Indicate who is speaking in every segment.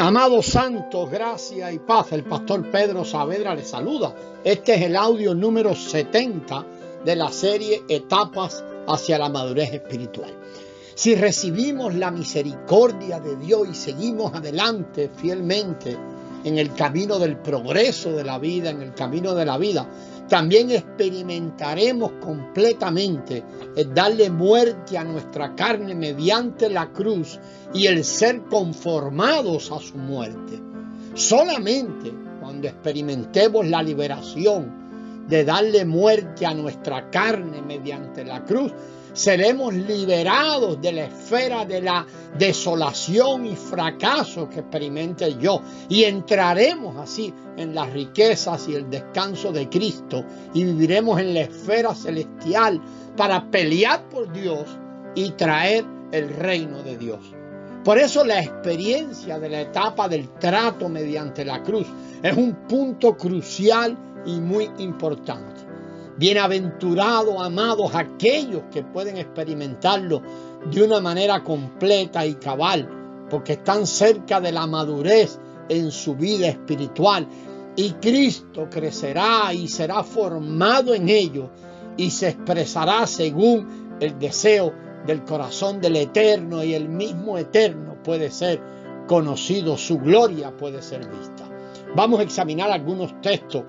Speaker 1: Amados santos, gracia y paz. El pastor Pedro Saavedra les saluda. Este es el audio número 70 de la serie Etapas hacia la madurez espiritual. Si recibimos la misericordia de Dios y seguimos adelante fielmente en el camino del progreso de la vida, en el camino de la vida, también experimentaremos completamente el darle muerte a nuestra carne mediante la cruz y el ser conformados a su muerte. Solamente cuando experimentemos la liberación de darle muerte a nuestra carne mediante la cruz, seremos liberados de la esfera de la desolación y fracaso que experimente yo y entraremos así en las riquezas y el descanso de Cristo y viviremos en la esfera celestial para pelear por Dios y traer el reino de Dios. Por eso la experiencia de la etapa del trato mediante la cruz es un punto crucial y muy importante. Bienaventurados, amados, aquellos que pueden experimentarlo de una manera completa y cabal, porque están cerca de la madurez en su vida espiritual. Y Cristo crecerá y será formado en ellos y se expresará según el deseo del corazón del Eterno, y el mismo Eterno puede ser conocido, su gloria puede ser vista. Vamos a examinar algunos textos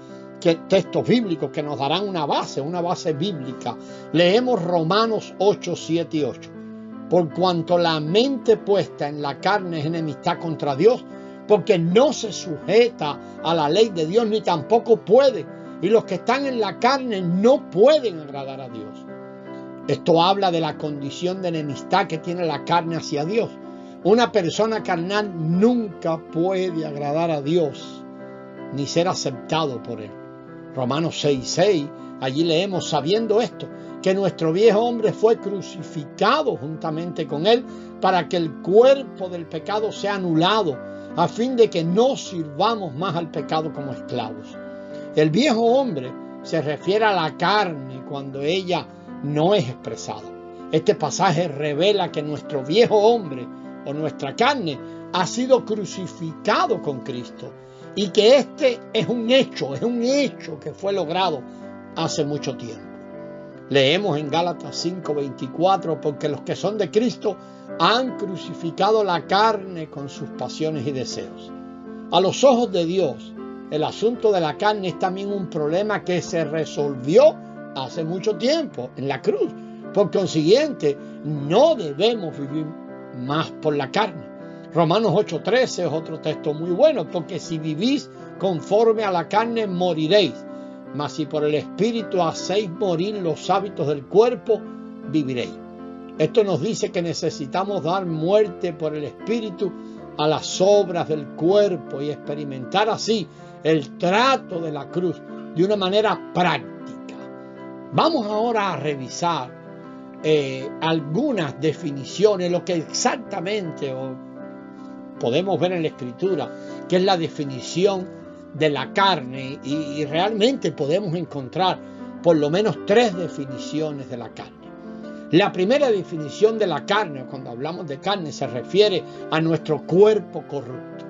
Speaker 1: bíblicos que nos darán una base bíblica. Leemos Romanos 8, 7 y 8. Por cuanto la mente puesta en la carne es enemistad contra Dios, porque no se sujeta a la ley de Dios, ni tampoco puede. Y los que están en la carne no pueden agradar a Dios. Esto habla de la condición de enemistad que tiene la carne hacia Dios. Una persona carnal nunca puede agradar a Dios, ni ser aceptado por Él. Romanos 6:6, allí leemos, sabiendo esto, que nuestro viejo hombre fue crucificado juntamente con Él para que el cuerpo del pecado sea anulado, a fin de que no sirvamos más al pecado como esclavos. El viejo hombre se refiere a la carne cuando ella no es expresada. Este pasaje revela que nuestro viejo hombre o nuestra carne ha sido crucificado con Cristo y que este es un hecho que fue logrado hace mucho tiempo. Leemos en Gálatas 5:24, porque los que son de Cristo han crucificado la carne con sus pasiones y deseos. A los ojos de Dios, el asunto de la carne es también un problema que se resolvió hace mucho tiempo en la cruz. Por consiguiente, no debemos vivir más por la carne. Romanos 8:13 es otro texto muy bueno, porque si vivís conforme a la carne moriréis, mas si por el Espíritu hacéis morir los hábitos del cuerpo, viviréis. Esto nos dice que necesitamos dar muerte por el Espíritu a las obras del cuerpo y experimentar así el trato de la cruz de una manera práctica. Vamos ahora a revisar algunas definiciones, lo que exactamente podemos ver en la Escritura, que es la definición de la carne, y realmente podemos encontrar por lo menos 3 definiciones de la carne. La primera definición de la carne, cuando hablamos de carne, se refiere a nuestro cuerpo corrupto.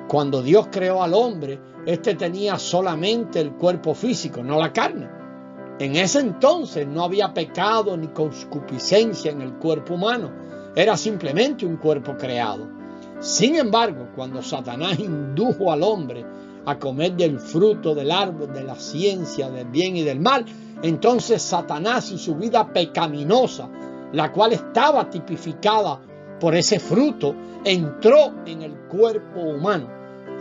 Speaker 1: Cuando Dios creó al hombre, éste tenía solamente el cuerpo físico, no la carne. En ese entonces no había pecado ni concupiscencia en el cuerpo humano, era simplemente un cuerpo creado. Sin embargo, cuando Satanás indujo al hombre a comer del fruto del árbol de la ciencia del bien y del mal, entonces Satanás y su vida pecaminosa, la cual estaba tipificada por ese fruto, entró en el cuerpo humano,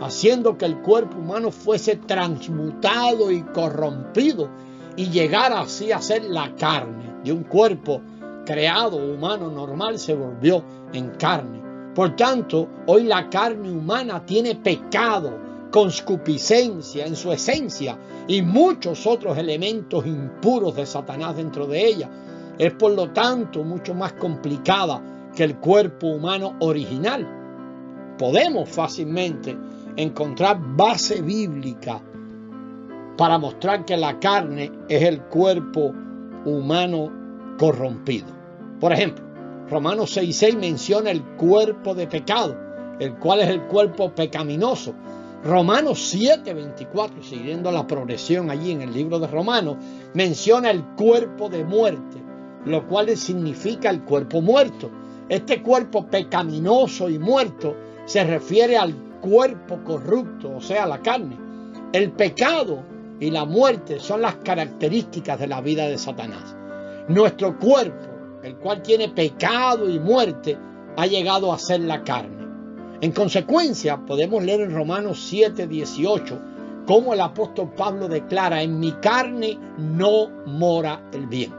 Speaker 1: haciendo que el cuerpo humano fuese transmutado y corrompido y llegara así a ser la carne. De un cuerpo creado humano normal se volvió en carne. Por tanto, hoy la carne humana tiene pecado, concupiscencia en su esencia y muchos otros elementos impuros de Satanás dentro de ella. Es por lo tanto mucho más complicada que el cuerpo humano original. Podemos fácilmente encontrar base bíblica para mostrar que la carne es el cuerpo humano corrompido. Por ejemplo, Romanos 6:6 menciona el cuerpo de pecado, el cual es el cuerpo pecaminoso. Romanos 7:24, siguiendo la progresión allí en el libro de Romanos, menciona el cuerpo de muerte, lo cual significa el cuerpo muerto. Este cuerpo pecaminoso y muerto se refiere al cuerpo corrupto, o sea, la carne. El pecado y la muerte son las características de la vida de Satanás. Nuestro cuerpo, el cual tiene pecado y muerte, ha llegado a ser la carne. En consecuencia, podemos leer en Romanos 7:18 cómo el apóstol Pablo declara: en mi carne no mora el bien.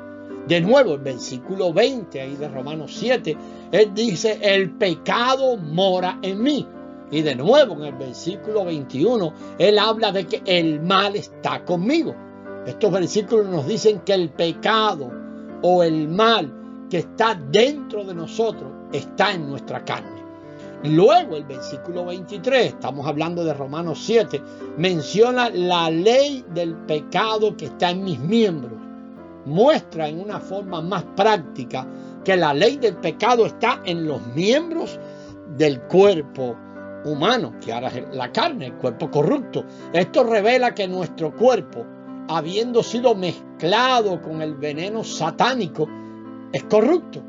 Speaker 1: De nuevo, el versículo 20 ahí de Romanos 7, él dice: el pecado mora en mí. Y de nuevo, en el versículo 21, él habla de que el mal está conmigo. Estos versículos nos dicen que el pecado o el mal que está dentro de nosotros está en nuestra carne. Luego el versículo 23, estamos hablando de Romanos 7, menciona la ley del pecado que está en mis miembros. Muestra en una forma más práctica que la ley del pecado está en los miembros del cuerpo humano, que ahora es la carne, el cuerpo corrupto. Esto revela que nuestro cuerpo, habiendo sido mezclado con el veneno satánico, es corrupto.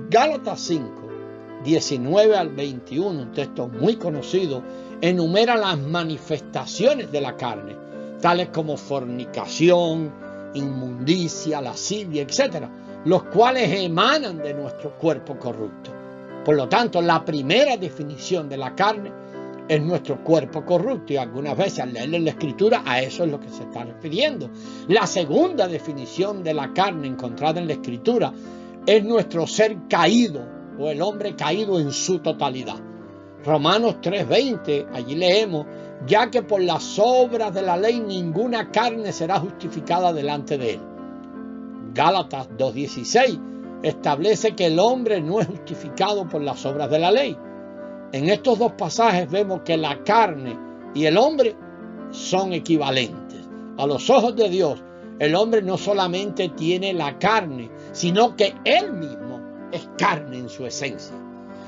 Speaker 1: Gálatas 5:19 al 21, un texto muy conocido, enumera las manifestaciones de la carne, tales como fornicación, inmundicia, lascivia, etc., los cuales emanan de nuestro cuerpo corrupto. Por lo tanto, la primera definición de la carne es nuestro cuerpo corrupto, y algunas veces al leer en la Escritura a eso es lo que se está refiriendo. La segunda definición de la carne encontrada en la Escritura es nuestro ser caído, o el hombre caído en su totalidad. Romanos 3:20, allí leemos: ya que por las obras de la ley ninguna carne será justificada delante de él. Gálatas 2:16 establece que el hombre no es justificado por las obras de la ley. En estos dos pasajes vemos que la carne y el hombre son equivalentes. A los ojos de Dios, el hombre no solamente tiene la carne, sino que él mismo es carne en su esencia.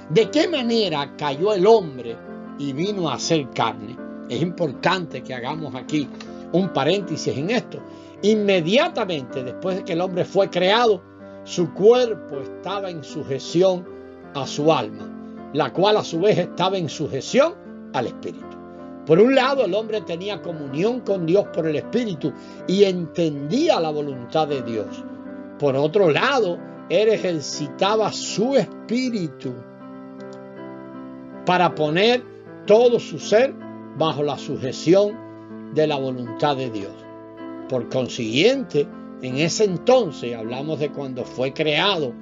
Speaker 1: ¿De qué manera cayó el hombre y vino a ser carne? Es importante que hagamos aquí un paréntesis en esto. Inmediatamente después de que el hombre fue creado, su cuerpo estaba en sujeción a su alma, la cual a su vez estaba en sujeción al espíritu. Por un lado, el hombre tenía comunión con Dios por el espíritu y entendía la voluntad de Dios. Por otro lado, él ejercitaba su espíritu para poner todo su ser bajo la sujeción de la voluntad de Dios. Por consiguiente, en ese entonces, hablamos de cuando fue creado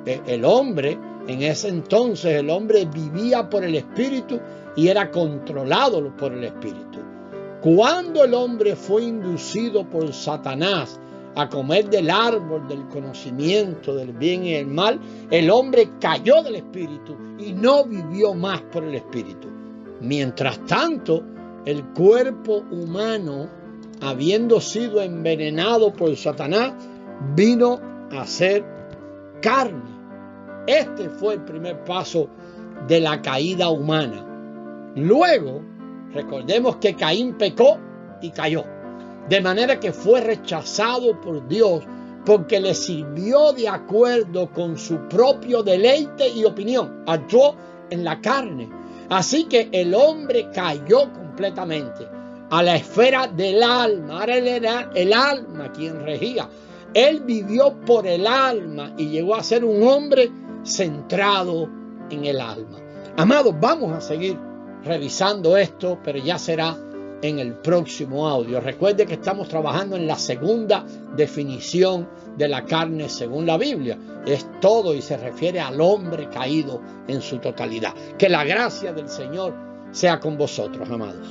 Speaker 1: el hombre, en ese entonces el hombre vivía por el espíritu y era controlado por el espíritu. Cuando el hombre fue inducido por Satanás a comer del árbol del conocimiento del bien y el mal, el hombre cayó del espíritu y no vivió más por el espíritu. Mientras tanto, el cuerpo humano, habiendo sido envenenado por Satanás, vino a ser carne. Este fue el primer paso de la caída humana. Luego, recordemos que Caín pecó y cayó, de manera que fue rechazado por Dios porque le sirvió de acuerdo con su propio deleite y opinión. Actuó en la carne. Así que el hombre cayó completamente a la esfera del alma. Ahora era el alma quien regía. Él vivió por el alma y llegó a ser un hombre centrado en el alma. Amados, vamos a seguir revisando esto, pero ya será en el próximo audio. Recuerde que estamos trabajando en la segunda definición de la carne según la Biblia. Es todo y se refiere al hombre caído en su totalidad. Que la gracia del Señor sea con vosotros, amados.